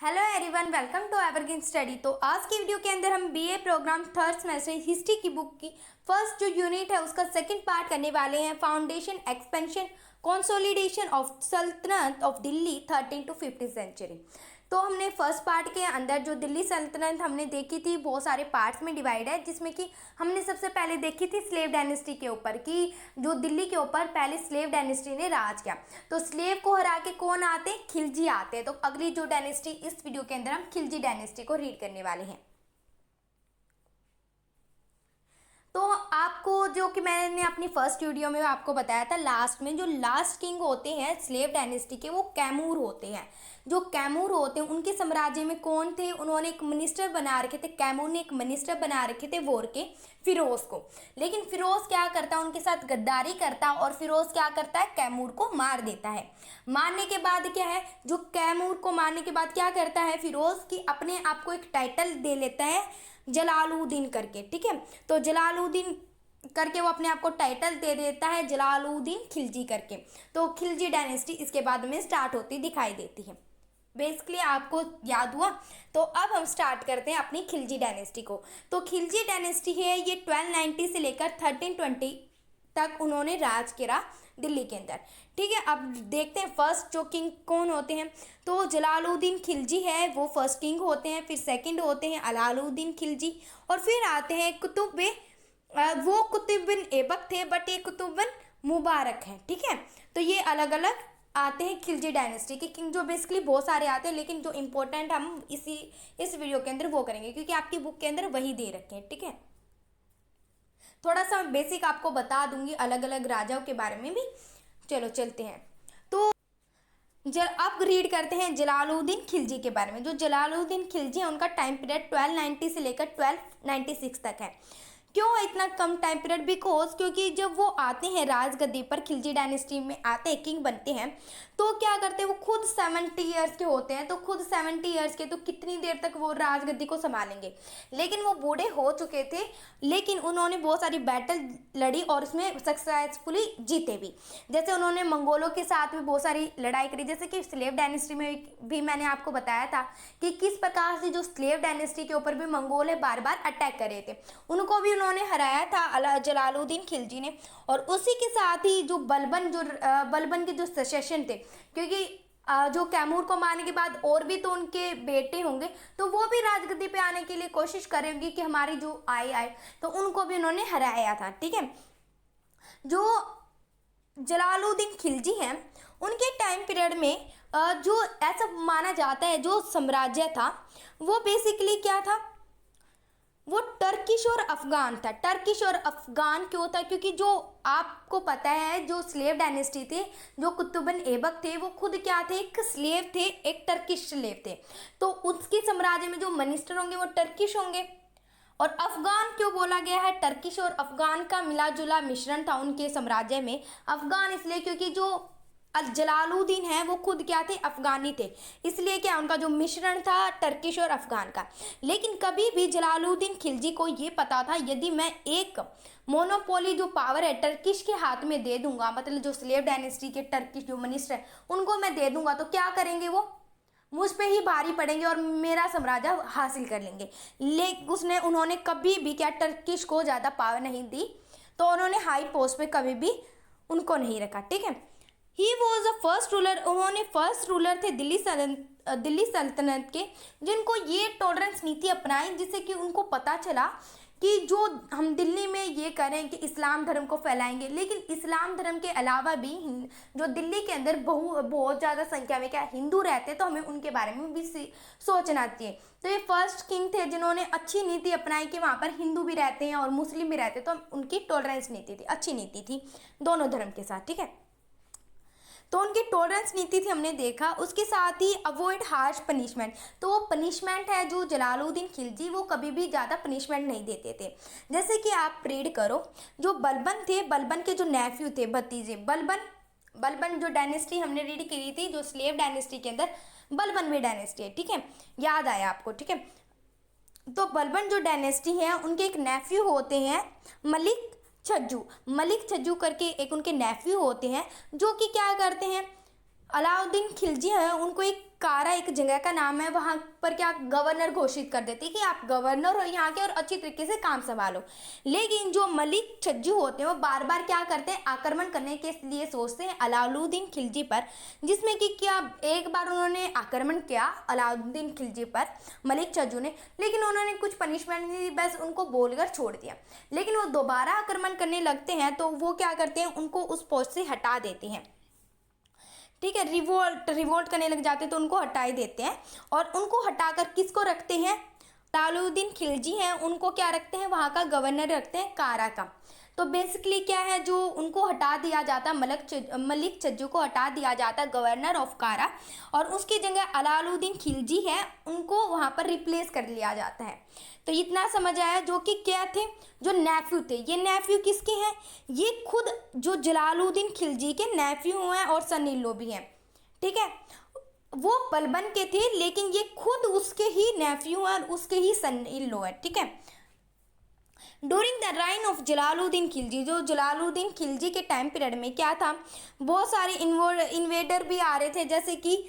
Hello everyone, welcome to evergreen study. तो आज की वीडियो के अंदर हम BA programme third semester history की बुक की फर्स्ट जो यूनिट है उसका सेकंड पार्ट करने वाले हैं। फाउंडेशन, एक्सपेंशन, कंसोलिडेशन ऑफ सल्तनत ऑफ दिल्ली 13 to 15 सेंचुरी। तो हमने फर्स्ट पार्ट के अंदर जो दिल्ली सल्तनत हमने देखी थी, बहुत सारे पार्ट्स में डिवाइड है, जिसमें कि हमने सबसे पहले देखी थी स्लेव डायनेस्टी के ऊपर कि जो दिल्ली के ऊपर पहले स्लेव डायनेस्टी ने राज किया। तो स्लेव को हरा के कौन आते हैं? खिलजी आते हैं। तो अगली जो डायनेस्टी, इस वीडियो के अंदर हम खिलजी डायनेस्टी को रीड करने वाले हैं। तो आपको जो कि मैंने अपनी फर्स्ट वीडियो में आपको बताया था, लास्ट में जो लास्ट किंग होते हैं स्लेव डायनेस्टी के, वो कैमूर होते हैं। जो कैमूर होते हैं उनके साम्राज्य में कौन थे? उन्होंने एक मिनिस्टर बना रखे थे, कैमूर ने एक मिनिस्टर बना रखे थे वोर के, फिरोज को। लेकिन फिरोज क्या करता है? उनके साथ गद्दारी करता, और फिरोज क्या करता है? कैमूर को मार देता है। मारने के बाद क्या है, जो कैमूर को मारने के बाद क्या करता है फिरोज की अपने आप को एक टाइटल दे लेता है जलालुद्दीन करके। ठीक है, तो जलालुद्दीन करके वो अपने आप को टाइटल दे देता है जलालुद्दीन खिलजी करके। तो खिलजी डायनेस्टी इसके बाद में स्टार्ट होती दिखाई देती है। बेसिकली आपको याद हुआ। तो अब हम स्टार्ट करते हैं अपनी खिलजी डायनेस्टी को। तो खिलजी डायनेस्टी है ये 1290 से लेकर 1320 तक उन्होंने राज किया दिल्ली के अंदर। ठीक है, अब देखते हैं फर्स्ट जो किंग कौन होते हैं। तो जलालुद्दीन खिलजी है, वो फर्स्ट किंग होते हैं। फिर सेकंड होते हैं अलाउद्दीन खिलजी, और फिर आते हैं कुतुब वो कुतुब बिन ऐबक थे, बट ये कुतुब बिन मुबारक हैं। ठीक है, तो ये अलग अलग आते हैं खिलजी डायनेस्टी के किंग, जो बेसिकली बहुत सारे आते हैं, लेकिन जो इंपॉर्टेंट हम इस वीडियो के अंदर वो करेंगे, क्योंकि आपकी बुक के अंदर वही दे रखे हैं। ठीक है, थोड़ा सा बेसिक आपको बता दूंगी अलग अलग राजाओं के बारे में भी। चलो चलते हैं। तो अब रीड करते हैं जलालुद्दीन खिलजी के बारे में। जो जलालुद्दीन खिलजी है उनका टाइम पीरियड 1290 से लेकर 1296 तक है। क्यों इतना कम टाइम पीरियड? बिकॉज क्योंकि जब वो आते हैं राजगद्दी पर, खिलजी डायनेस्टी में आते हैं, किंग बनते हैं, तो क्या करते हैं वो खुद 70 ईयर्स के होते हैं। तो खुद 70 ईयर्स के, तो कितनी देर तक वो राजगद्दी को संभालेंगे? लेकिन वो बूढ़े हो चुके थे, लेकिन उन्होंने बहुत सारी बैटल लड़ी और उसमें सक्सेसफुली जीते भी। जैसे उन्होंने मंगोलों के साथ भी बहुत सारी लड़ाई करी, जैसे कि स्लेव डायनेस्टी में भी मैंने आपको बताया था कि किस प्रकार से जो स्लेव डायनेस्टी के ऊपर भी मंगोल बार बार अटैक कर रहे थे, उनको भी उन्होंने हराया था जलालुद्दीन खिलजी ने। और उसी के साथ ही जो बलबन के जो सेशन थे, क्योंकि जो कैमूर को मारने के बाद और भी तो उनके बेटे होंगे, तो वो भी राजगद्दी पे आने के लिए कोशिश करेंगे कि हमारी जो आए, तो उनको भी उन्होंने हराया था। ठीक है, जो जलालुद्दीन खिलजी हैं उनके टाइम पीरियड में जो ऐसा माना जाता है जो साम्राज्य था वो बेसिकली क्या था? वो टर्किश और अफगान था। टर्किश और अफगान क्यों था? क्योंकि जो आपको पता है जो स्लेव डायनेस्टी थे, जो कुतुब बिन ऐबक थे, वो खुद क्या थे? एक स्लेव थे, एक टर्किश स्लेव थे। तो उसके साम्राज्य में जो मिनिस्टर होंगे वो टर्किश होंगे। और अफगान क्यों बोला गया है? टर्किश और अफगान का मिला जुला मिश्रण था उनके साम्राज्य में। अफगान इसलिए क्योंकि जो जलालुद्दीन है वो खुद क्या थे? अफगानी थे, इसलिए क्या उनका जो मिश्रण था टर्किश और अफगान का। लेकिन कभी भी जलालुद्दीन खिलजी को ये पता था यदि मैं एक मोनोपोली जो पावर है टर्किश के हाथ में दे दूंगा, मतलब जो स्लेव डायनेस्टी के टर्किश जो मिनिस्टर है उनको मैं दे दूंगा, तो क्या करेंगे? वो मुझ पे ही भारी पड़ेंगे और मेरा साम्राज्य हासिल कर लेंगे। लेकिन उन्होंने कभी भी क्या टर्किश को ज़्यादा पावर नहीं दी, तो उन्होंने हाई पोस्ट पे कभी भी उनको नहीं रखा। ठीक है, he was the first ruler, उन्होंने फर्स्ट रूलर थे दिल्ली सल्तनत के, जिनको ये टॉलरेंस नीति अपनाई, जिससे कि उनको पता चला कि जो हम दिल्ली में ये करें कि इस्लाम धर्म को फैलाएंगे, लेकिन इस्लाम धर्म के अलावा भी जो दिल्ली के अंदर बहुत ज़्यादा संख्या में क्या हिंदू रहते हैं, तो हमें उनके बारे में भी सोचना चाहिए। तो ये फर्स्ट किंग थे जिन्होंने अच्छी नीति अपनाई कि वहाँ पर हिंदू भी रहते हैं और मुस्लिम भी रहते हैं, तो उनकी टॉलरेंस नीति थी, अच्छी नीति थी दोनों धर्म के साथ। ठीक है, तो उनकी टॉलरेंस नीति थी, हमने देखा। उसके साथ ही अवॉइड हार्श पनिशमेंट, तो वो पनिशमेंट है जो जलालुद्दीन खिलजी वो कभी भी ज़्यादा पनिशमेंट नहीं देते थे। जैसे कि आप रीड करो, जो बलबन थे, बलबन के जो नेफ्यू थे, भतीजे, बलबन जो डायनेस्टी हमने रीड करी थी, जो स्लेव डायनेस्टी के अंदर बलबन भी डायनेस्टी है। ठीक है, याद आया आपको? ठीक है, तो बलबन जो डायनेस्टी है उनके एक नेफ्यू होते हैं मलिक छज्जू करके एक उनके नेफ्यू होते हैं, जो कि क्या करते हैं? अलाउद्दीन खिलजी है उनको एक कारा एक जगह का नाम है, वहाँ पर क्या गवर्नर घोषित कर देते हैं कि आप गवर्नर हो यहाँ के और अच्छी तरीके से काम संभालो। लेकिन जो मलिक छज्जू होते हैं वो बार बार क्या करते हैं, आक्रमण करने के लिए सोचते हैं अलाउद्दीन खिलजी पर, जिसमें कि क्या एक बार उन्होंने आक्रमण किया अलाउद्दीन खिलजी पर मलिक छज्जू ने, लेकिन उन्होंने कुछ पनिशमेंट नहीं दी, बस उनको बोलकर छोड़ दिया। लेकिन वो दोबारा आक्रमण करने लगते हैं तो वो क्या करते हैं, उनको उस पोस्ट से हटा देते हैं। ठीक है, रिवोल्ट करने लग जाते हैं तो उनको हटा ही देते हैं। और उनको हटाकर किसको रखते हैं, अलाउद्दीन खिलजी हैं उनको क्या रखते हैं, वहाँ का गवर्नर रखते हैं कारा का। तो बेसिकली क्या है, जो उनको हटा दिया जाता, मलिक छज्जू को हटा दिया जाता गवर्नर ऑफ कारा, और उसकी जगह अलाउद्दीन खिलजी है उनको वहाँ पर रिप्लेस कर लिया जाता है। तो इतना समझ आया, जो कि क्या थे, जो नेफ्यू थे, ये नेफ्यू किसके हैं, ये खुद जो जलालुद्दीन खिलजी के नेफ्यू हैं और सन इन लॉ भी हैं। ठीक है, वो बलबन के थे लेकिन ये खुद उसके ही नेफ्यू और उसके ही सन इन लॉ है। ठीक है, during the reign of Jalaluddin Khilji, जो जलालुद्दीन खिलजी के टाइम पीरियड में क्या था, बहुत सारे इन्वेडर भी आ रहे थे, जैसे कि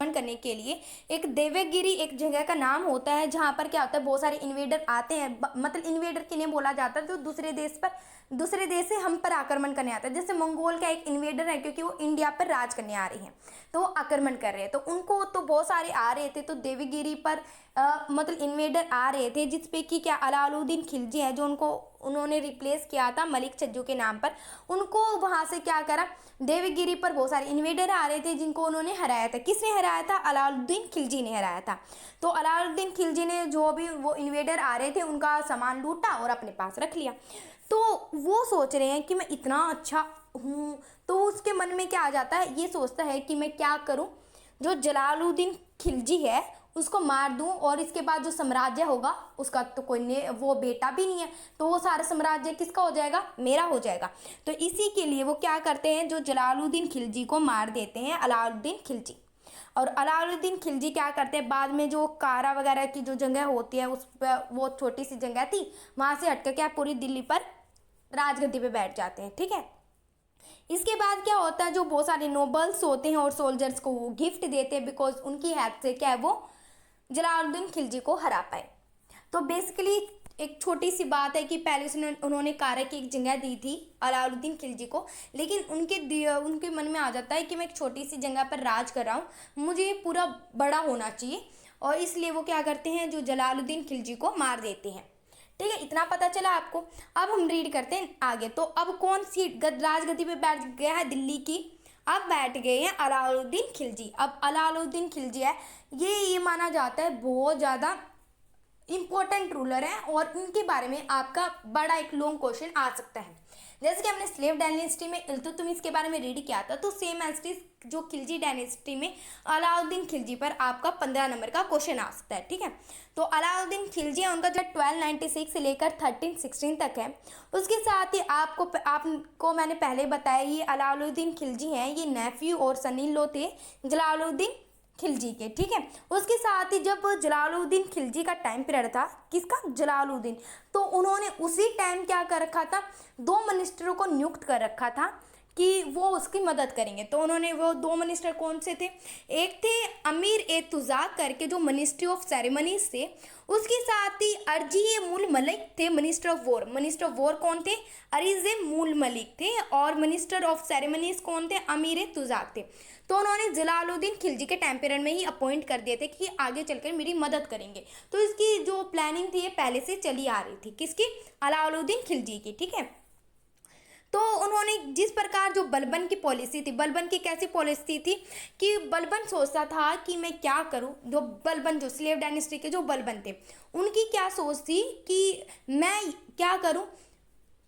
करने के लिए एक देवगिरी एक जगह का नाम होता है, जहाँ पर क्या होता है बहुत सारे इन्वेडर आते हैं, मतलब इन्वेडर किन्हें बोला जाता है, जो दूसरे देश से हम पर आक्रमण करने आता है। जैसे मंगोल का एक इन्वेडर है, क्योंकि वो इंडिया पर राज करने आ रही हैं तो वो आक्रमण कर रहे हैं, तो उनको तो बहुत सारे आ रहे थे, तो देवगिरी पर मतलब इन्वेडर आ रहे थे, जिसपे कि क्या अलाउद्दीन खिलजी है जो उन्होंने रिप्लेस किया था मलिक छज्जू के नाम पर, उनको वहाँ से क्या करा, देवगिरी पर बहुत सारे इन्वेडर आ रहे थे जिनको उन्होंने हराया था। किसने हराया था, अलाउद्दीन खिलजी ने हराया था। तो अलाउद्दीन खिलजी ने जो भी वो इन्वेडर आ रहे थे उनका सामान लूटा और अपने पास रख लिया। तो वो सोच रहे हैं कि मैं इतना अच्छा हूँ, तो उसके मन में क्या आ जाता है, ये सोचता है कि मैं क्या करूँ, जो जलालुद्दीन खिलजी है उसको मार दूं, और इसके बाद जो साम्राज्य होगा उसका तो वो बेटा भी नहीं है, तो वो सारा साम्राज्य किसका हो जाएगा, मेरा हो जाएगा। तो इसी के लिए वो क्या करते हैं, जो जलालुद्दीन खिलजी को मार देते हैं अलाउद्दीन खिलजी। और अलाउद्दीन खिलजी क्या करते हैं, बाद में जो कारा वगैरह की जो जगह होती है उस पर, वो छोटी सी जगह थी, वहाँ से हटकर क्या पूरी दिल्ली पर राजगद्दी पे बैठ जाते हैं। ठीक है, इसके बाद क्या होता है, जो बहुत सारे नोबल्स होते हैं और सोल्जर्स को वो गिफ्ट देते हैं, बिकॉज उनकी हेल्प से क्या है वो जलालुद्दीन खिलजी को हरा पाए। तो बेसिकली एक छोटी सी बात है कि पहले से उन्होंने कारा की एक जगह दी थी अलाउद्दीन खिलजी को, लेकिन उनके मन में आ जाता है कि मैं एक छोटी सी जगह पर राज कर रहा हूँ, मुझे पूरा बड़ा होना चाहिए, और इसलिए वो क्या करते हैं, जो जलालुद्दीन खिलजी को मार देते हैं। ठीक है, इतना पता चला आपको। अब हम रीड करते हैं आगे। तो अब कौन सी राजगद्दी पे बैठ गया है दिल्ली की, अब बैठ गए हैं अलाउद्दीन खिलजी। अब अलाउद्दीन खिलजी है, ये माना जाता है बहुत ज़्यादा इम्पोर्टेंट रूलर है, और इनके बारे में आपका बड़ा एक लॉन्ग क्वेश्चन आ सकता है। जैसे कि हमने स्लेव डायनेस्टी में इल्तुतमिश के बारे में रीड किया था, तो सेम एज जो खिलजी डायनेस्टी में अलाउद्दीन खिलजी पर आपका 15 नंबर का क्वेश्चन आ सकता है। ठीक है, तो अलाउद्दीन खिलजी है, उनका जो 1296 से लेकर 1316 तक है। उसके साथ ही आपको मैंने पहले बताया, ये अलाउद्दीन खिलजी हैं, ये नेफ्यू और सन इन लॉ थे जलालुद्दीन खिलजी के। ठीक है, उसके साथ ही जब जलालुद्दीन खिलजी का टाइम पीरियड था, किसका, जलालुद्दीन, तो उन्होंने उसी टाइम क्या कर रखा था, 2 मिनिस्टरों को नियुक्त कर रखा था कि वो उसकी मदद करेंगे। तो उन्होंने वो 2 मिनिस्टर कौन से थे, एक थे अमीर ए तुजाक करके जो मिनिस्ट्री ऑफ सेरेमनीज थे, उसके साथ ही अर्जी ए मूल मलिक थे minister of war. Minister of war कौन थे, अरीज ए मूल मलिक थे, और मिनिस्टर ऑफ सेरेमनीज कौन थे, अमीर ए तुजाक थे। तो उन्होंने जलालुद्दीन खिलजी के टाइम पीरियड में ही अपॉइंट कर दिए थे कि आगे चलकर मेरी मदद करेंगे। तो इसकी जो प्लानिंग थी ये पहले से चली आ रही थी, किसकी, अलाउद्दीन खिलजी की। ठीक है, तो उन्होंने जिस प्रकार जो बलबन की पॉलिसी थी, बलबन की कैसी पॉलिसी थी कि बलबन सोचता था कि मैं क्या करूं, जो बलबन जो स्लेव डायनेस्टी के जो बलबन थे उनकी क्या सोच थी कि मैं क्या करूं,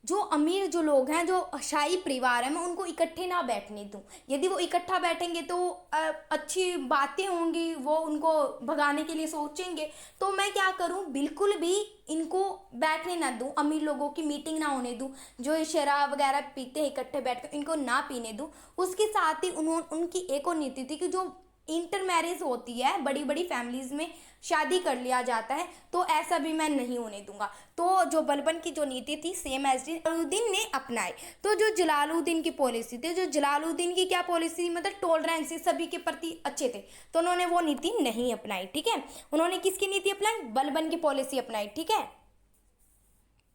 जो अमीर जो लोग हैं, जो शाही परिवार है, मैं उनको इकट्ठे ना बैठने दूं। यदि वो इकट्ठा बैठेंगे तो अच्छी बातें होंगी, वो उनको भगाने के लिए सोचेंगे, तो मैं क्या करूं, बिल्कुल भी इनको बैठने ना दूं, अमीर लोगों की मीटिंग ना होने दूं, जो शराब वगैरह पीते हैं इकट्ठे बैठ कर इनको ना पीने दूं। उसके साथ ही उनकी एक और नीति थी कि जो इंटर मैरिज होती है, बड़ी बड़ी फैमिलीज में शादी कर लिया जाता है, तो ऐसा भी मैं नहीं होने दूंगा। तो जो बलबन की जो नीति थी सेम एज जलालुद्दीन ने अपनाई। तो जो जलालुद्दीन की पॉलिसी थी, जो जलालुद्दीन की क्या पॉलिसी, मतलब टॉलरेंस सभी के प्रति अच्छे थे, तो उन्होंने वो नीति नहीं अपनाई। ठीक है, उन्होंने किसकी नीति अपनाई, बलबन की पॉलिसी अपनाई। ठीक है,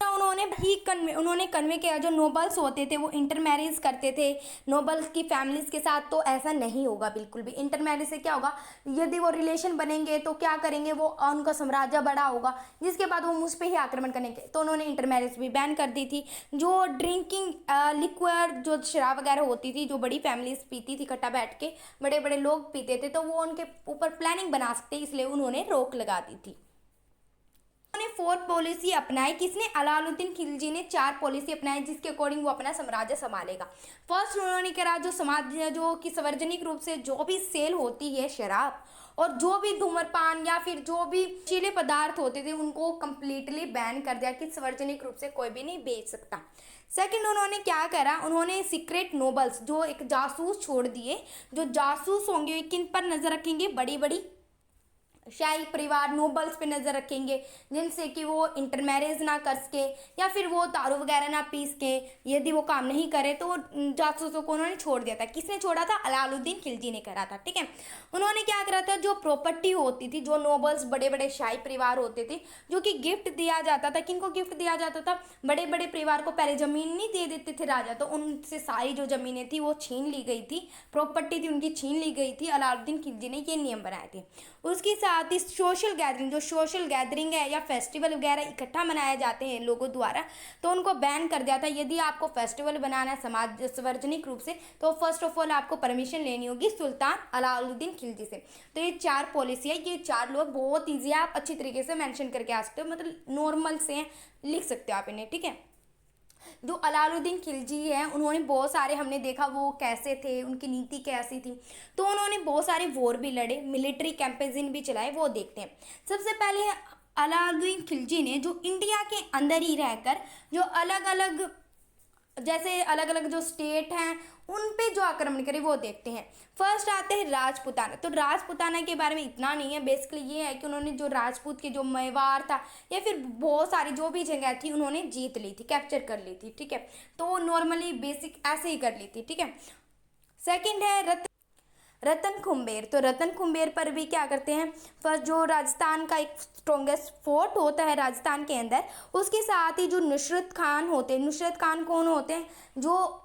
उन्होंने कन्वे किया जो नोबल्स होते थे वो इंटर मैरिज करते थे नोबल्स की फैमिलीज के साथ, तो ऐसा नहीं होगा बिल्कुल भी। इंटर मैरिज से क्या होगा, यदि वो रिलेशन बनेंगे तो क्या करेंगे, वो उनका साम्राज्य बड़ा होगा, जिसके बाद वो मुझ पे ही आक्रमण करेंगे। तो उन्होंने इंटर मैरिज भी बैन कर दी थी। जो ड्रिंकिंग लिक्विड, जो शराब वगैरह होती थी, जो बड़ी फैमिलीज पीती थी इकट्ठा बैठ के, बड़े बड़े लोग पीते थे, तो वो उनके ऊपर प्लानिंग बना सकते, इसलिए उन्होंने रोक लगा दी थी। उन्होंने 4 पॉलिसी अपनाई। किसने, अलाउद्दीन खिलजी ने 4 पॉलिसी अपनाई, जिसके अकॉर्डिंग वो अपना साम्राज्य संभालेगा। फर्स्ट उन्होंने करा जो समाज जो कि सार्वजनिक रूप से जो भी सेल होती है शराब, और जो भी धूम्रपान या फिर जो भी नशीले पदार्थ होते थे, उनको कंप्लीटली बैन कर दिया कि सार्वजनिक रूप से कोई भी नहीं बेच सकता। सेकंड उन्होंने क्या करा, उन्होंने सीक्रेट नोबल्स, जो एक जासूस छोड़ दिए। जो जासूस होंगे किन पर नजर रखेंगे, बड़ी बड़ी शाही परिवार नोबल्स पे नज़र रखेंगे, जिनसे कि वो इंटर मैरिज ना कर सके या फिर वो दारू वगैरह ना पी सके। यदि वो काम नहीं करे तो जासूसों को उन्होंने छोड़ दिया था। किसने छोड़ा था, अलाउद्दीन खिलजी ने करा था। ठीक है, उन्होंने क्या करा था, जो प्रॉपर्टी होती थी, जो नोबल्स बड़े बड़े शाही परिवार होते थे, जो कि गिफ्ट दिया जाता था, किनको गिफ्ट दिया जाता था, बड़े बड़े परिवार को पहले ज़मीन नहीं दे देते थे राजा, तो उनसे सारी जो ज़मीनें थी वो छीन ली गई थी, प्रॉपर्टी थी उनकी छीन ली गई थी। अलाउद्दीन खिलजी ने ये नियम बनाए थे। उसके साथ ही सोशल गैदरिंग, जो सोशल गैदरिंग है या फेस्टिवल वगैरह इकट्ठा मनाए जाते हैं लोगों द्वारा, तो उनको बैन कर दिया था। यदि आपको फेस्टिवल बनाना है समाज सार्वजनिक रूप से, तो फर्स्ट ऑफ ऑल आपको परमिशन लेनी होगी सुल्तान अलाउद्दीन खिलजी से। तो ये 4 पॉलिसी है, ये 4 लोग बहुत ईजी है, आप अच्छी तरीके से मेंशन करके आ सकते हो, मतलब नॉर्मल से लिख सकते हो आप इन्हें। ठीक है, जो अलाउद्दीन खिलजी है उन्होंने बहुत सारे, हमने देखा वो कैसे थे, उनकी नीति कैसी थी, तो उन्होंने बहुत सारे वॉर भी लड़े, मिलिट्री कैंपेन भी चलाए, वो देखते हैं। सबसे पहले अलाउद्दीन खिलजी ने जो इंडिया के अंदर ही रहकर जो अलग अलग, जैसे अलग अलग जो स्टेट हैं उन पे जो आक्रमण करे वो देखते हैं। फर्स्ट आते हैं राजपूताना। तो राजपूताना के बारे में इतना नहीं है, बेसिकली ये है कि उन्होंने जो राजपूत के जो मेवाड़ था या फिर बहुत सारी जो भी जगह थी उन्होंने जीत ली थी, कैप्चर कर ली थी। ठीक है, तो नॉर्मली बेसिक ऐसे ही कर ली थी। ठीक है, सेकंड है रतन खुम्बेर। तो रतन खुम्बेर पर भी क्या करते हैं, फर्स्ट जो राजस्थान का एक स्ट्रॉन्गेस्ट फोर्ट होता है राजस्थान के अंदर, उसके साथ ही जो नुसरत खान होते हैं, नुसरत खान कौन होते हैं, जो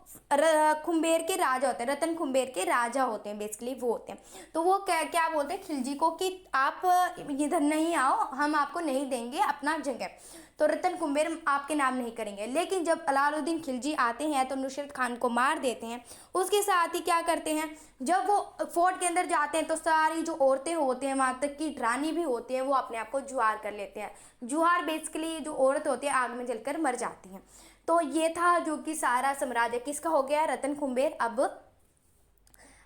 खुम्बेर के राजा होते हैं, रतन खुम्बेर के राजा होते हैं, बेसिकली वो होते हैं। तो वो क्या क्या बोलते हैं खिलजी को कि आप इधर नहीं आओ, हम आपको नहीं देंगे अपना जगह, तो रतन कुम्बेर आपके नाम नहीं करेंगे। लेकिन जब अलाउद्दीन खिलजी आते हैं तो नुसरत खान को मार देते हैं। उसके साथ ही क्या करते हैं, जब वो फोर्ट के अंदर जाते हैं तो सारी जो औरतें होते हैं, वहाँ तक की रानी भी होती हैं, वो अपने आप को जुहार कर लेते हैं। जुहार बेसिकली जो औरत होती है आग में जलकर मर जाती हैं। तो ये था जो कि सारा साम्राज्य किसका हो गया, रतन कुम्बेर अब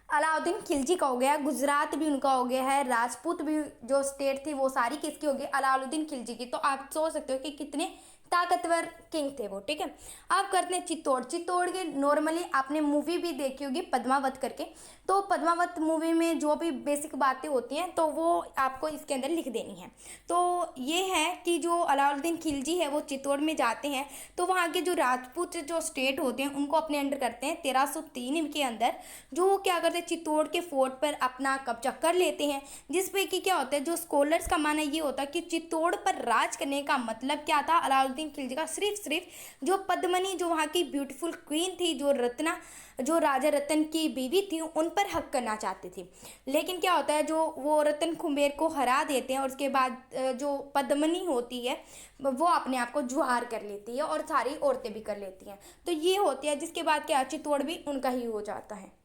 अलाउद्दीन खिलजी का हो गया। गुजरात भी उनका हो गया है, राजपूत भी जो स्टेट थी वो सारी किसकी होगी, अलाउद्दीन खिलजी की। तो आप सोच सकते हो कि कितने ताकतवर किंग थे वो। ठीक है, अब करते हैं चित्तौड़। चित्तौड़ के नॉर्मली आपने मूवी भी देखी होगी पद्मावत करके, तो पद्मावत मूवी में जो भी बेसिक बातें होती हैं तो वो आपको इसके अंदर लिख देनी है। तो ये है कि जो अलाउद्दीन खिलजी है वो चित्तौड़ में जाते हैं, तो वहाँ के जो राजपूत जो स्टेट होते हैं उनको अपने अंडर करते हैं। 1303 के अंदर जो वो क्या करते हैं, चित्तौड़ के फोर्ट पर अपना कब्जा कर लेते हैं, जिसपे कि क्या होता है, जो स्कॉलर्स का मानना ये होता है कि चित्तौड़ पर राज करने का मतलब क्या था अलाउद्दीन खिलजी का, सिर्फ जो पद्मनी जो वहाँ की ब्यूटीफुल क्वीन थी, जो रत्ना जो राजा रतन की बीवी थी, उन पर हक करना चाहती थी। लेकिन क्या होता है, जो वो रतन खुम्बेर को हरा देते हैं और उसके बाद जो पद्मनी होती है वो अपने आप को जुहार कर लेती है और सारी औरतें भी कर लेती हैं। तो ये होती है, जिसके बाद क्या चित्तौड़ भी उनका ही हो जाता है।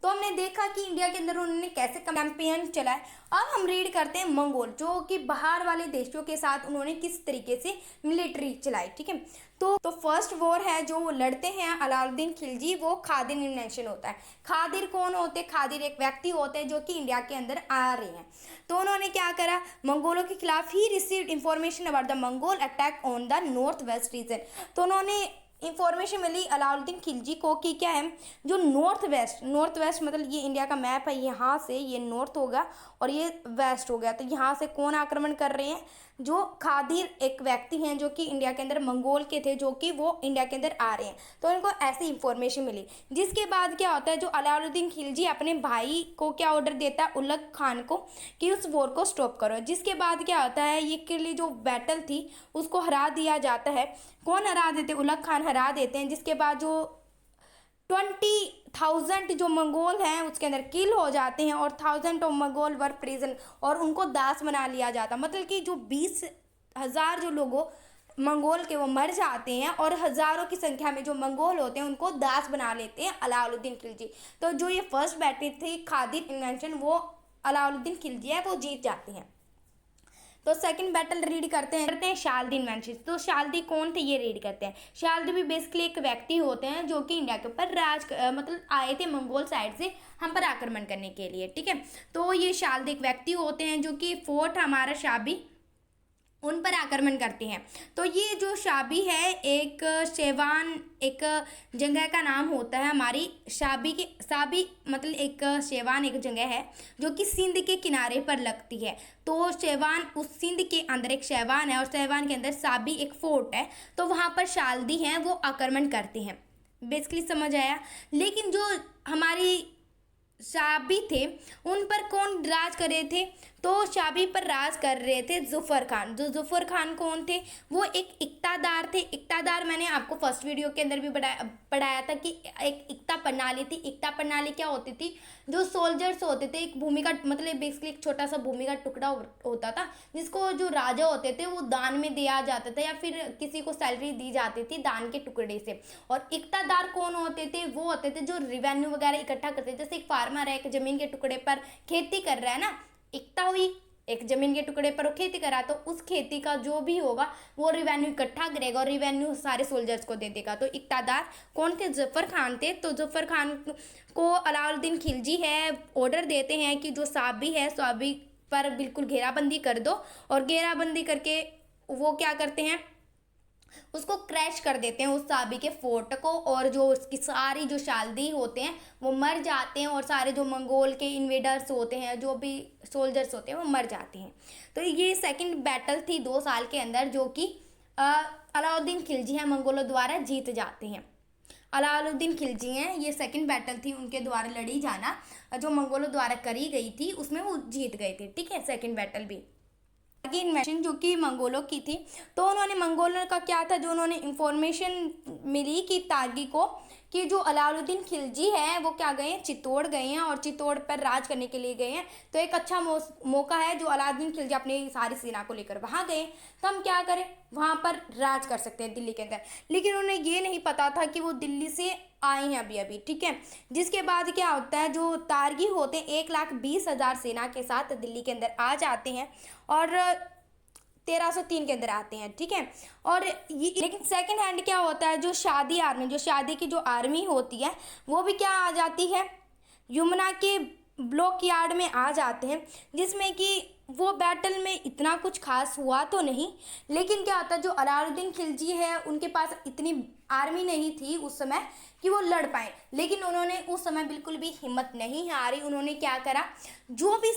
तो हमने देखा कि इंडिया के अंदर उन्होंने कैसे कैंपेन चलाए। अब हम रीड करते हैं मंगोल, जो कि बाहर वाले देशों के साथ उन्होंने किस तरीके से मिलिट्री चलाई। ठीक है, तो फर्स्ट वॉर है जो वो लड़ते हैं अलाउद्दीन खिलजी, वो खादिर इन्वेंशन होता है। खादिर कौन होते हैं, खादिर एक व्यक्ति होते हैं जो कि इंडिया के अंदर आ रहे हैं। तो उन्होंने क्या करा, मंगोलों के खिलाफ he received information about the Mongol attack on the north west region. तो उन्होंने इंफॉर्मेशन मिली अलाउद्दीन खिलजी को कि क्या है, जो नॉर्थ वेस्ट मतलब ये इंडिया का मैप है, यहाँ से ये नॉर्थ होगा और ये वेस्ट हो गया, तो यहाँ से कौन आक्रमण कर रहे हैं, जो खादिर एक व्यक्ति हैं जो कि इंडिया के अंदर मंगोल के थे, जो कि वो इंडिया के अंदर आ रहे हैं। तो इनको ऐसी इंफॉर्मेशन मिली, जिसके बाद क्या होता है, जो अलाउद्दीन खिलजी अपने भाई को क्या ऑर्डर देता है, उलग खान को, कि उस वॉर को स्टॉप करो। जिसके बाद क्या होता है, ये के लिए जो बैटल थी उसको हरा दिया जाता है। कौन हरा देते, उलग खान हरा देते हैं। जिसके बाद जो 20,000 जो मंगोल हैं उसके अंदर किल हो जाते हैं और 1000 ऑफ मंगोल वर प्रिजन, और उनको दास बना लिया जाता, मतलब कि जो 20,000 जो लोगों मंगोल के वो मर जाते हैं और हज़ारों की संख्या में जो मंगोल होते हैं उनको दास बना लेते हैं अलाउद्दीन खिलजी। तो जो ये फर्स्ट बैटल थी खादिर इन्वेंशन, वो अलाउद्दीन खिलजी है वो जीत जाते हैं। तो सेकंड बैटल रीड करते हैं शालदी इन्वेंशन। तो शालदी कौन थे ये रीड करते हैं। शालदी भी बेसिकली एक व्यक्ति होते हैं जो कि इंडिया के ऊपर मतलब आए थे मंगोल साइड से हम पर आक्रमण करने के लिए, ठीक है। तो ये शालदी एक व्यक्ति होते हैं जो कि फोर्ट हमारा शाबी उन पर आक्रमण करते हैं। तो ये जो शाबी है एक शेवान एक जगह का नाम होता है हमारी साबी मतलब एक शेवान एक जगह है जो कि सिंध के किनारे पर लगती है। तो शेवान उस सिंध के अंदर एक शेवान है और शेवान के अंदर साबी एक फोर्ट है। तो वहाँ पर शालदी हैं वो आक्रमण करते हैं, बेसिकली समझ आया। लेकिन जो हमारी शाबी थे उन पर कौन राज कर रहे थे, तो शाबी पर राज कर रहे थे जुफर खान। जो जुफर खान कौन थे, वो एक इक्तादार थे। इक्तादार मैंने आपको फर्स्ट वीडियो के अंदर भी पढ़ाया था कि एक इक्ता प्रणाली थी। इक्ता प्रणाली क्या होती थी, जो सोल्जर्स होते थे, एक भूमि का मतलब बेसिकली एक छोटा सा भूमि का टुकड़ा होता था जिसको जो राजा होते थे वो दान में दिया जाता था या फिर किसी को सैलरी दी जाती थी दान के टुकड़े से। और इक्तादार कौन होते थे, वो होते थे जो रिवेन्यू वगैरह इकट्ठा करते थे। जैसे एक फार्मर है, एक जमीन के टुकड़े पर खेती कर रहा है ना, इक्ता हुई एक जमीन के टुकड़े पर वो खेती करा, तो उस खेती का जो भी होगा वो रिवेन्यू इकट्ठा करेगा और रिवेन्यू सारे सोल्जर्स को दे देगा। तो इक्तादार कौन थे, जफर खान थे। तो जफर खान को अलाउद्दीन खिलजी है ऑर्डर देते हैं कि जो साबी है साबी पर बिल्कुल घेराबंदी कर दो, और घेराबंदी करके वो क्या करते हैं, उसको क्रैश कर देते हैं उस साबी के फोर्ट को, और जो उसकी सारी जो शालदी होते हैं वो मर जाते हैं और सारे जो मंगोल के इन्वेडर्स होते हैं जो भी सोल्जर्स होते हैं वो मर जाते हैं। तो ये सेकंड बैटल थी 2 साल के अंदर जो कि अलाउद्दीन खिलजी हैं मंगोलों द्वारा जीत जाते हैं। अलाउद्दीन खिलजी हैं, ये सेकंड बैटल थी उनके द्वारा लड़ी जाना जो मंगोलों द्वारा करी गई थी, उसमें वो जीत गए थे, ठीक है। सेकंड बैटल भी की इन्वेशन जो कि मंगोलों की थी। तो उन्होंने मंगोलों का क्या था, जो उन्होंने इंफॉर्मेशन मिली कि तार्गी को कि जो अलाउद्दीन खिलजी है वो क्या गए हैं, चित्तौड़ गए हैं और चित्तौड़ पर राज करने के लिए गए हैं। तो एक अच्छा मौका है जो अलाउद्दीन खिलजी अपनी सारी सेना को लेकर वहाँ गए, तो हम क्या करें वहाँ पर राज कर सकते हैं दिल्ली के अंदर। लेकिन उन्हें ये नहीं पता था कि वो दिल्ली से आए हैं अभी, ठीक है। जिसके बाद क्या होता है, जो तार्गी होते हैं 1,20,000 सेना के साथ दिल्ली के अंदर आ जाते हैं और 1303 के अंदर आते हैं, ठीक है। और ये लेकिन सेकंड हैंड क्या होता है, जो शादी की जो आर्मी होती है वो भी क्या आ जाती है, यमुना के ब्लॉक यार्ड में आ जाते हैं, जिसमें कि वो बैटल में इतना कुछ खास हुआ तो नहीं। लेकिन क्या होता है, जो अलाउद्दीन खिलजी है उनके पास इतनी आर्मी नहीं थी उस समय कि वो लड़ पाए। लेकिन उन्होंने उस समय बिल्कुल भी हिम्मत नहीं हारी। उन्होंने क्या करा, जो भी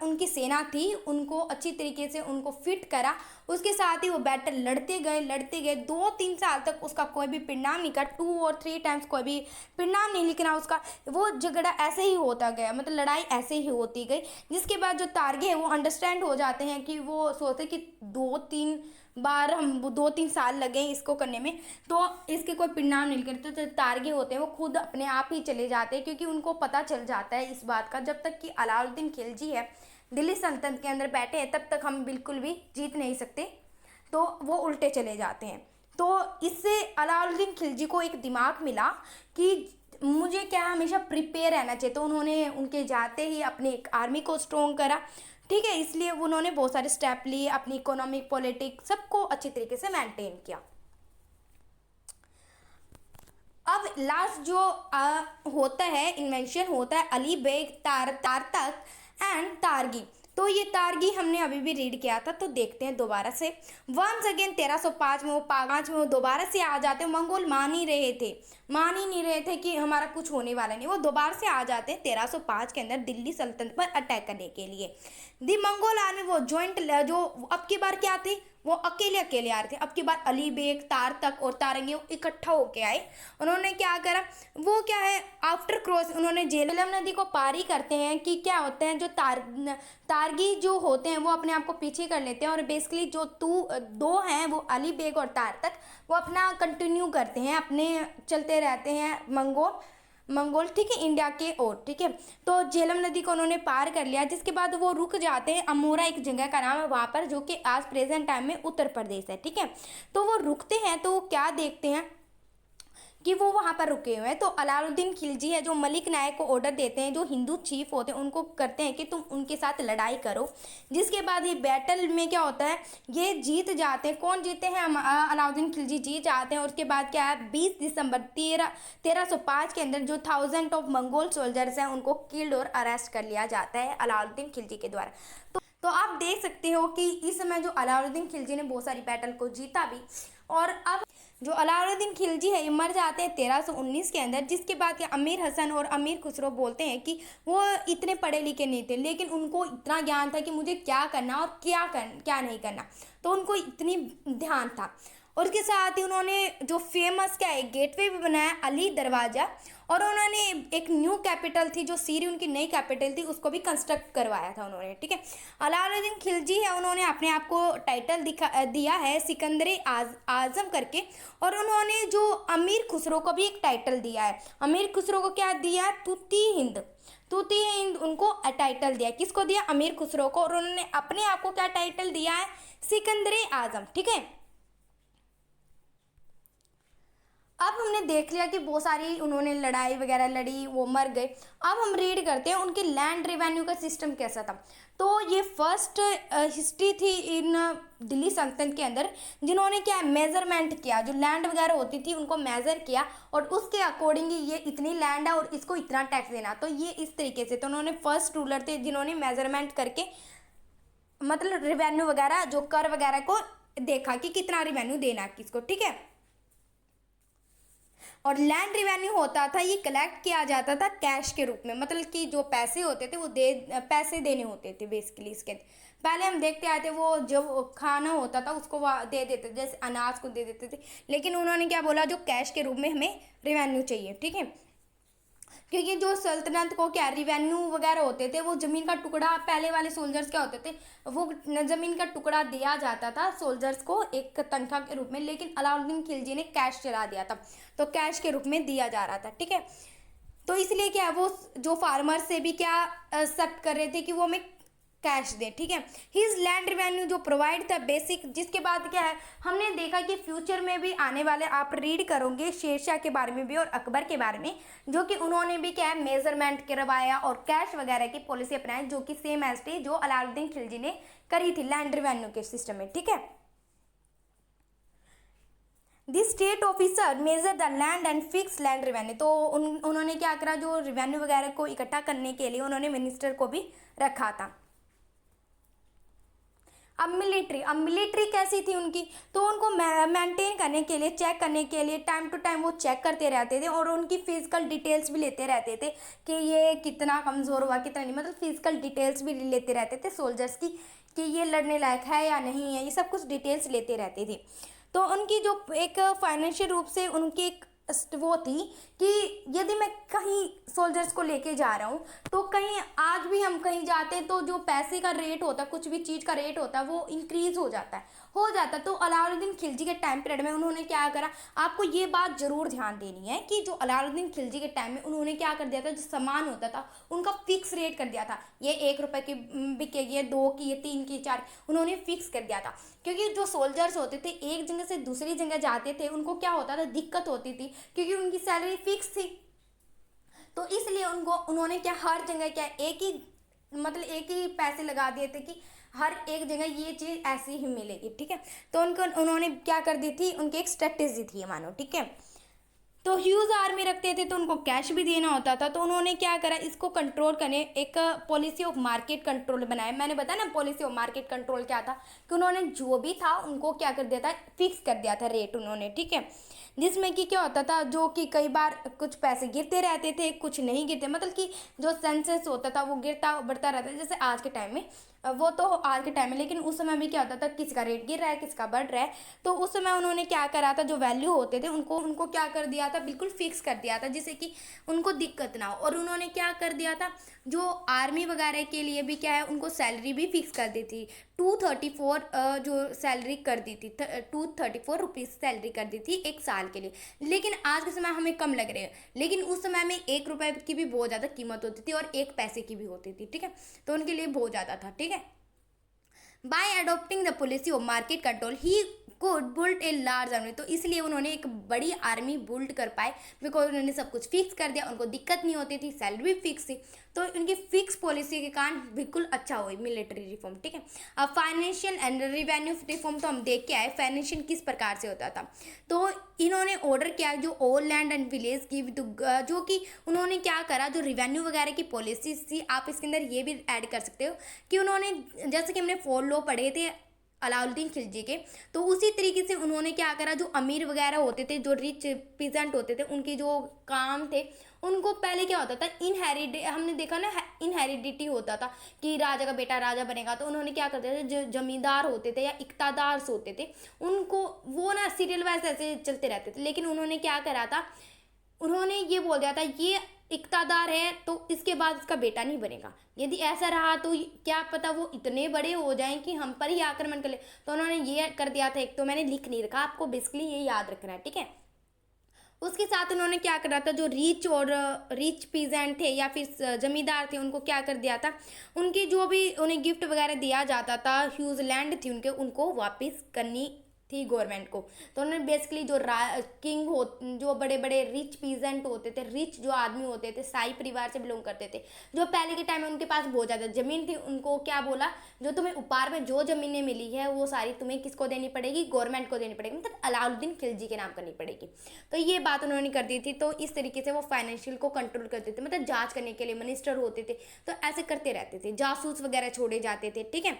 उनकी सेना थी उनको अच्छी तरीके से उनको फिट करा, उसके साथ ही वो बैटल लड़ते गए 2-3 साल तक उसका कोई भी परिणाम निकला। 2 और 3 टाइम्स कोई भी परिणाम नहीं निकला उसका। वो झगड़ा ऐसे ही होता गया, मतलब लड़ाई ऐसे ही होती गई। जिसके बाद जो तार्गे है वो अंडरस्टैंड हो जाते हैं कि वो सोचते कि 2-3 बार हम 2-3 साल लगे इसको करने में, तो इसके कोई परिणाम नहीं करते। तो तार्गे होते हैं वो खुद अपने आप ही चले जाते हैं, क्योंकि उनको पता चल जाता है इस बात का, जब तक कि अलाउद्दीन खिलजी है दिल्ली सल्तनत के अंदर बैठे हैं तब तक हम बिल्कुल भी जीत नहीं सकते। तो वो उल्टे चले जाते हैं। तो इससे अलाउद्दीन खिलजी को एक दिमाग मिला कि मुझे क्या हमेशा प्रिपेयर रहना चाहिए। तो उन्होंने उनके जाते ही अपनी एक आर्मी को स्ट्रॉन्ग करा, ठीक है। इसलिए उन्होंने बहुत सारे स्टेप लिए, अपनी इकोनॉमिक पॉलिटिक्स सबको अच्छी तरीके से मेंटेन किया। अब लास्ट जो होता है इन्वेंशन होता है अली बेग तारतक एंड तार्गी। तो ये तारगी हमने अभी भी रीड किया था, तो देखते हैं दोबारा से। वंस अगेन 1305 में वो दोबारा से आ जाते हैं। मंगोल मान ही नहीं रहे थे कि हमारा कुछ होने वाला नहीं। वो दोबारा से आ जाते हैं 1305 के अंदर दिल्ली सल्तनत पर अटैक करने के लिए। दी मंगोल आर्मी वो ज्वाइंट, जो अब की बार क्या थे, वो अकेले आ रहे थे। अब की बार अली बेग, तारतक और तारंगी इकट्ठा होके आए। उन्होंने क्या करा, वो क्या है, आफ्टर क्रॉस उन्होंने झेलम नदी को पार ही करते हैं कि क्या होते हैं, जो तारगी जो होते हैं वो अपने आप को पीछे कर लेते हैं, और बेसिकली जो दो हैं वो अली बेग और तारतक, वो अपना कंटिन्यू करते हैं, अपने चलते रहते हैं मंगोल, ठीक है, इंडिया के ओर, ठीक है। तो झेलम नदी को उन्होंने पार कर लिया, जिसके बाद वो रुक जाते हैं। अमोरा एक जगह का नाम है वहाँ पर, जो कि आज प्रेजेंट टाइम में उत्तर प्रदेश है, ठीक है। तो वो रुकते हैं, तो वो क्या देखते हैं कि वो वहाँ पर रुके हुए हैं। तो अलाउद्दीन खिलजी है जो मलिक नायक को ऑर्डर देते हैं, जो हिंदू चीफ होते हैं उनको करते हैं कि तुम उनके साथ लड़ाई करो। जिसके बाद ये बैटल में क्या होता है, ये जीत जाते हैं। कौन जीते हैं, अलाउद्दीन खिलजी जीत जाते हैं। और उसके बाद क्या है, 20 दिसंबर 1305 के अंदर जो 1000 ऑफ मंगोल सोल्जर्स हैं उनको किल्ड और अरेस्ट कर लिया जाता है अलाउद्दीन खिलजी के द्वारा। तो आप देख सकते हो कि इस समय जो अलाउद्दीन खिलजी ने बहुत सारी बैटल को जीता भी। और अब जो अलाउद्दीन खिलजी है ये मर जाते हैं 1319 के अंदर। जिसके बाद के अमीर हसन और अमीर खुसरो बोलते हैं कि वो इतने पढ़े लिखे नहीं थे, लेकिन उनको इतना ज्ञान था कि मुझे क्या करना और क्या नहीं करना, तो उनको इतनी ध्यान था। और उसके साथ ही उन्होंने जो फेमस क्या है गेटवे भी बनाया, अली दरवाज़ा। और उन्होंने एक न्यू कैपिटल थी, जो सीरी उनकी नई कैपिटल थी, उसको भी कंस्ट्रक्ट करवाया था उन्होंने, ठीक है। अलाउद्दीन खिलजी है, उन्होंने अपने आप को टाइटल दिया है सिकंदर आजम करके। और उन्होंने जो अमीर खुसरो को भी एक टाइटल दिया है। अमीर खुसरो को क्या दिया, तूती हिंद उनको टाइटल दिया। किसको दिया, अमीर खुसरो को। और उन्होंने अपने आप को क्या टाइटल दिया है, सिकंदर आजम, ठीक है। अब हमने देख लिया कि बहुत सारी उन्होंने लड़ाई वगैरह लड़ी, वो मर गए। अब हम रीड करते हैं उनके लैंड रेवेन्यू का सिस्टम कैसा था। तो ये फर्स्ट हिस्ट्री थी इन दिल्ली सल्तनत के अंदर, जिन्होंने क्या मेजरमेंट किया, जो लैंड वगैरह होती थी उनको मेजर किया, और उसके अकॉर्डिंग ये इतनी लैंड है और इसको इतना टैक्स देना। तो ये इस तरीके से, तो उन्होंने फर्स्ट रूलर थे जिन्होंने मेजरमेंट करके मतलब रिवेन्यू वगैरह, जो कर वगैरह को देखा कि कितना रिवेन्यू देना किसको, ठीक है। और लैंड रिवेन्यू होता था, ये कलेक्ट किया जाता था कैश के रूप में, मतलब कि जो पैसे होते थे वो पैसे देने होते थे बेसिकली। इसके पहले हम देखते आए थे, वो जब खाना होता था उसको दे देते थे, जैसे अनाज को दे देते थे। लेकिन उन्होंने क्या बोला, जो कैश के रूप में हमें रिवेन्यू चाहिए, ठीक है। क्योंकि जो सल्तनत को क्या रिवेन्यू वगैरह होते थे, वो ज़मीन का टुकड़ा, पहले वाले सोल्जर्स क्या होते थे, वो ज़मीन का टुकड़ा दिया जाता था सोल्जर्स को एक तनख्वाह के रूप में। लेकिन अलाउद्दीन खिलजी ने कैश चला दिया था, तो कैश के रूप में दिया जा रहा था, ठीक है। तो इसलिए क्या है, वो जो फार्मर से भी क्या एक्सेप्ट कर रहे थे कि वो हमें कैश दे, ठीक है। हिज लैंड रेवेन्यू जो प्रोवाइड था बेसिक। जिसके बाद क्या है, हमने देखा कि फ्यूचर में भी आने वाले आप रीड करोगे शेरशाह के बारे में भी और अकबर के बारे में, जो कि उन्होंने भी क्या है मेजरमेंट करवाया और कैश वगैरह की पॉलिसी अपनाई, जो कि सेम एज थी जो अलाउद्दीन खिलजी ने करी थी लैंड रेवेन्यू के सिस्टम में, ठीक है। This state officer measure the land and fix land revenue. तो उन्होंने क्या करा, जो रेवेन्यू वगैरह को इकट्ठा करने के लिए उन्होंने मिनिस्टर को भी रखा था। अब मिलिट्री कैसी थी उनकी, तो उनको मेंटेन करने के लिए, चेक करने के लिए टाइम टू टाइम वो चेक करते रहते थे, और उनकी फिजिकल डिटेल्स भी लेते रहते थे कि ये कितना कमज़ोर हुआ कितना नहीं, मतलब फिजिकल डिटेल्स भी लेते रहते थे सोल्जर्स की कि ये लड़ने लायक है या नहीं है, ये सब कुछ डिटेल्स लेते रहते थे। तो उनकी जो एक फाइनेंशियल रूप से उनकी एक वो थी कि यदि मैं कहीं सोल्जर्स को लेके जा रहा हूँ, तो कहीं आज भी हम कहीं जाते हैं तो जो पैसे का रेट होता है, कुछ भी चीज़ का रेट होता है, वो इंक्रीज़ हो जाता है। तो अलाउद्दीन खिलजी के टाइम पीरियड में उन्होंने क्या करा, आपको ये बात ज़रूर ध्यान देनी है कि जो अलाउद्दीन खिलजी के टाइम में उन्होंने क्या कर दिया था, जो सामान होता था उनका फिक्स रेट कर दिया था। ये 1 रुपये की बिकेगी, ये 2 की, ये 3 की, 4, उन्होंने फिक्स कर दिया था। क्योंकि जो सोल्जर्स होते थे एक जगह से दूसरी जगह जाते थे, उनको क्या होता था, दिक्कत होती थी, क्योंकि उनकी सैलरी फिक्स थी। तो इसलिए उन्होंने क्या हर जगह क्या एक ही पैसे लगा दिए थे कि हर एक जगह ये चीज़ ऐसी ही मिलेगी, ठीक है। तो उन्होंने क्या कर दी थी, उनकी एक स्ट्रेटेजी थी मानो, ठीक है। तो ह्यूज आर्मी रखते थे तो उनको कैश भी देना होता था, तो उन्होंने क्या करा, इसको कंट्रोल करने एक पॉलिसी ऑफ मार्केट कंट्रोल बनाया। मैंने बताया ना पॉलिसी ऑफ मार्केट कंट्रोल क्या था, कि उन्होंने जो भी था उनको क्या कर दिया था, फिक्स कर दिया था रेट उन्होंने, ठीक है। जिसमें कि क्या होता था, जो कि कई बार कुछ पैसे गिरते रहते थे, कुछ नहीं गिरते, मतलब कि जो सेंसेस होता था वो गिरता बढ़ता रहता था, जैसे आज के टाइम में। वो तो आज के टाइम में, लेकिन उस समय भी क्या होता था, किसी का रेट गिर रहा है, किसी का बढ़ रहा है। तो उस समय उन्होंने क्या करा था, जो वैल्यू होते थे उनको उनको क्या कर दिया था, बिल्कुल फिक्स कर दिया था, जिससे कि उनको दिक्कत ना हो। और उन्होंने क्या कर दिया था, जो आर्मी वगैरह के लिए भी क्या है, उनको सैलरी भी फिक्स कर दी थी। 234 जो सैलरी कर दी थी, 234 रुपीज़ सैलरी कर दी थी एक साल के लिए। लेकिन आज के समय हमें कम लग रहे हैं, लेकिन उस समय में 1 रुपये की भी बहुत ज़्यादा कीमत होती थी और 1 पैसे की भी होती थी, ठीक है। तो उनके लिए बहुत ज़्यादा था, ठीक है। By adopting the policy of market control he could built a large army, तो इसलिए उन्होंने एक बड़ी आर्मी बुल्ड कर पाए, बिकॉज उन्होंने सब कुछ फिक्स कर दिया, उनको दिक्कत नहीं होती थी, सैलरी भी फिक्स थी। तो उनकी फिक्स पॉलिसी के कारण बिल्कुल अच्छा हुई मिलिट्री रिफॉर्म, ठीक है। अब फाइनेंशियल एंड रिवेन्यू रिफॉर्म तो हम देख के आए, फाइनेंशियल किस प्रकार से होता था। तो इन्होंने ऑर्डर किया जो ऑल लैंड एंड विलेज की, जो कि उन्होंने क्या करा, जो रिवेन्यू वगैरह की पॉलिसी थी, आप इसके अंदर ये भी ऐड कर सकते हो कि उन्होंने, जैसे कि हमने 4 लॉ पढ़े थे अलाउद्दीन खिलजी के, तो उसी तरीके से उन्होंने क्या करा, जो अमीर वगैरह होते थे, जो रिच पीजेंट होते थे, उनके जो काम थे, उनको पहले क्या होता था, हमने देखा ना, इनहेरिडिटी होता था कि राजा का बेटा राजा बनेगा। तो उन्होंने क्या करते थे, जो जमींदार होते थे या इक्तादार होते थे, उनको वो ना सीरियल वाइज ऐसे चलते रहते थे। लेकिन उन्होंने क्या करा था, उन्होंने ये बोल दिया था, ये इक्तादार है तो इसके बाद इसका बेटा नहीं बनेगा। यदि ऐसा रहा तो क्या पता वो इतने बड़े हो जाएं कि हम पर ही आक्रमण कर ले। तो उन्होंने ये कर दिया था। एक तो मैंने लिख नहीं रखा, आपको बेसिकली ये याद रखना है, ठीक है। उसके साथ उन्होंने क्या करा था, जो रिच पीजेंट थे या फिर जमींदार थे, उनको क्या कर दिया था, उनकी जो भी उन्हें गिफ्ट वगैरह दिया जाता था, ह्यूज लैंड थी उनके, उनको वापस करनी थी गवर्नमेंट को। तो उन्होंने बेसिकली जो किंग हो, जो बड़े बड़े रिच पीजेंट होते थे, रिच जो आदमी होते थे, शाही परिवार से बिलोंग करते थे, जो पहले के टाइम में उनके पास बहुत ज़्यादा ज़मीन थी, उनको क्या बोला, जो तुम्हें उपहार में जो ज़मीनें मिली है वो सारी तुम्हें किसको देनी पड़ेगी, गवर्नमेंट को देनी पड़ेगी, मतलब अलाउद्दीन खिलजी के नाम करनी पड़ेगी। तो ये बात उन्होंने कर दी थी। तो इस तरीके से वो फाइनेंशियल को कंट्रोल करते थे, मतलब जांच करने के लिए मिनिस्टर होते थे, तो ऐसे करते रहते थे, जासूस वगैरह छोड़े जाते थे, ठीक है।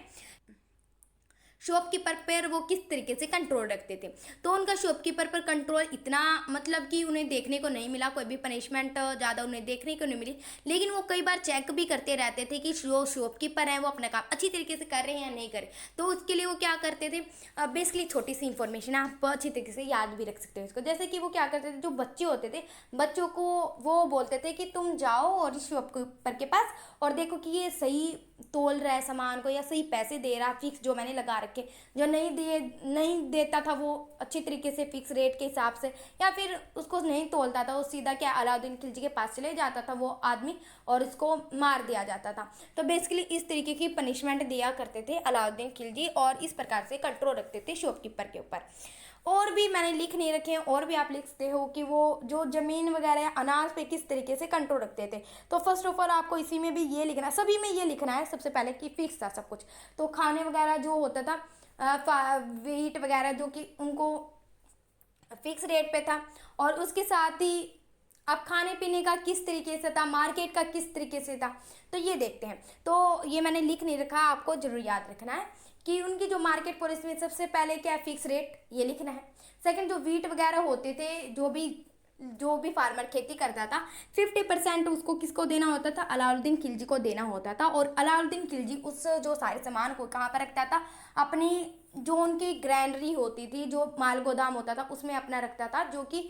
शॉपकीपर पर वो किस तरीके से कंट्रोल रखते थे, तो उनका शॉपकीपर पर कंट्रोल इतना, मतलब कि उन्हें देखने को नहीं मिला, कोई भी पनिशमेंट ज़्यादा उन्हें देखने को नहीं मिली। लेकिन वो कई बार चेक भी करते रहते थे कि जो शॉपकीपर हैं वो अपना काम अच्छी तरीके से कर रहे हैं या नहीं कर रहे। तो उसके लिए वो क्या करते थे, बेसिकली छोटी सी इंफॉर्मेशन आप अच्छी तरीके से याद भी रख सकते हो इसको। जैसे कि वो क्या करते थे, जो बच्चे होते थे, बच्चों को वो बोलते थे कि तुम जाओ और शॉपकीपर के पास और देखो कि ये सही तोल रहा है सामान को, या सही पैसे दे रहा, फिक्स जो मैंने लगा रखे। जो नहीं देता था वो अच्छी तरीके से फिक्स रेट के हिसाब से, या फिर उसको नहीं तोलता था, वो सीधा क्या अलाउद्दीन खिलजी के पास चले जाता था वो आदमी, और उसको मार दिया जाता था। तो बेसिकली इस तरीके की पनिशमेंट दिया करते थे अलाउद्दीन खिलजी, और इस प्रकार से कंट्रोल रखते थे शॉपकीपर के ऊपर। और भी मैंने लिख नहीं रखे हैं, और भी आप लिख सकते हो कि वो जो ज़मीन वगैरह या अनाज पे किस तरीके से कंट्रोल रखते थे। तो फर्स्ट ऑफ ऑल आपको इसी में भी ये लिखना है, सभी में ये लिखना है सबसे पहले कि फिक्स था सब कुछ। तो खाने वगैरह जो होता था, वीट वगैरह जो कि उनको फिक्स रेट पे था, और उसके साथ ही अब खाने पीने का किस तरीके से था, मार्केट का किस तरीके से था, तो ये देखते हैं। तो ये मैंने लिख नहीं रखा, आपको जरूर याद रखना है कि उनकी जो मार्केट पॉलिसी में सबसे पहले क्या है, फिक्स रेट, ये लिखना है। सेकंड, जो वीट वगैरह होते थे, जो भी फार्मर खेती करता था, 50% उसको किसको देना होता था, अलाउद्दीन खिलजी को देना होता था। और अलाउद्दीन खिलजी उस जो सारे सामान को कहाँ पर रखता था, अपनी जो उनकी ग्रैंडरी होती थी, जो माल गोदाम होता था, उसमें अपना रखता था, जो कि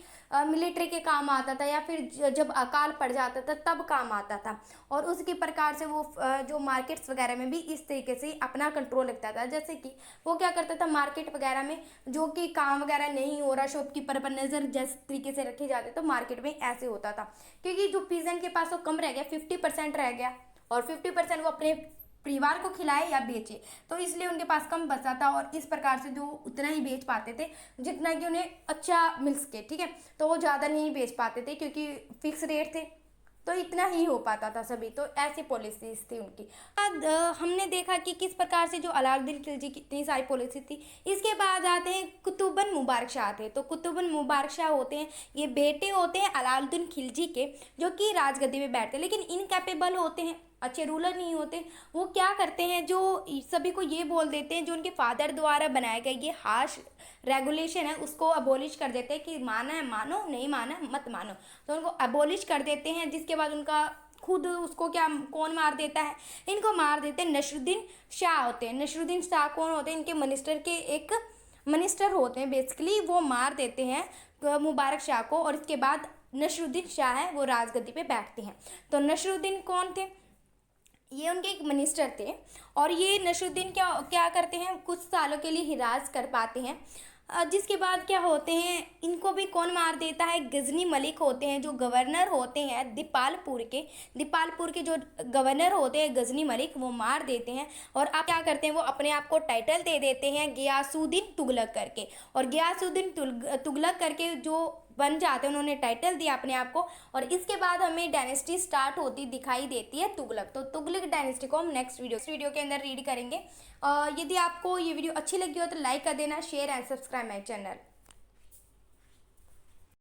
मिलिट्री के काम आता था, या फिर जब अकाल पड़ जाता था तब काम आता था। और उसके प्रकार से वो जो मार्केट्स वगैरह में भी इस तरीके से अपना कंट्रोल रखता था। जैसे कि वो क्या करता था, मार्केट वगैरह में जो कि काम वगैरह नहीं हो रहा, शॉपकीपर पर नज़र जिस तरीके से रखे जाते, तो मार्केट में ऐसे होता था, क्योंकि जो पीजेंट के पास वो कम रह गया, 50% रह गया, और 50% वो अपने परिवार को खिलाए या बेचे, तो इसलिए उनके पास कम बचा था, और इस प्रकार से जो उतना ही बेच पाते थे जितना कि उन्हें अच्छा मिल सके, ठीक है। तो वो ज़्यादा नहीं बेच पाते थे क्योंकि फिक्स रेट थे, तो इतना ही हो पाता था सभी, तो ऐसी पॉलिसीज थी उनकी। बाद हमने देखा कि किस प्रकार से जो अलाउद्दीन खिलजी की इतनी सारी पॉलिसी थी। इसके बाद आते हैं कुतुबन मुबारक शाह थे। तो कुतुबन मुबारक शाह होते हैं, ये बेटे होते हैं अलाउद्दीन खिलजी के, जो कि राजगद्दी पे बैठते हैं, लेकिन इनकैपेबल होते हैं, अच्छे रूलर नहीं होते। वो क्या करते हैं, जो सभी को ये बोल देते हैं जो उनके फादर द्वारा बनाया गया ये हार्श रेगुलेशन है उसको अबोलिश कर देते हैं कि माना है मानो, नहीं माना है मत मानो। तो उनको अबोलिश कर देते हैं, जिसके बाद उनका खुद उसको क्या कौन मार देता है, इनको मार देते हैं नसरुद्दीन शाह होते हैं। नसरुद्दीन शाह कौन होते हैं, इनके मिनिस्टर के एक मिनिस्टर होते हैं बेसिकली, वो मार देते हैं मुबारक शाह को। और इसके बाद नसरुद्दीन शाह है वो राजगद्दी पे बैठते हैं। तो नसरुद्दीन कौन थे, ये उनके एक मिनिस्टर थे। और ये नसरुद्दीन क्या क्या करते हैं, कुछ सालों के लिए हिराज कर पाते हैं। जिसके बाद क्या होते हैं, इनको भी कौन मार देता है, गजनी मलिक होते हैं जो गवर्नर होते हैं दीपालपुर के जो गवर्नर होते हैं गजनी मलिक, वो मार देते हैं। और आप क्या करते हैं, वो अपने आप को टाइटल दे देते हैं गियासुद्दीन तुगलक करके। और गियासुद्दीन तुगलक करके जो बन जाते हैं, उन्होंने टाइटल दिया अपने आप को। और इसके बाद हमें डायनेस्टी स्टार्ट होती दिखाई देती है तुगलक। तो तुगलक डायनेस्टी को हम नेक्स्ट वीडियो के अंदर रीड करेंगे। यदि आपको ये वीडियो अच्छी लगी हो तो लाइक कर देना, share and subscribe my channel.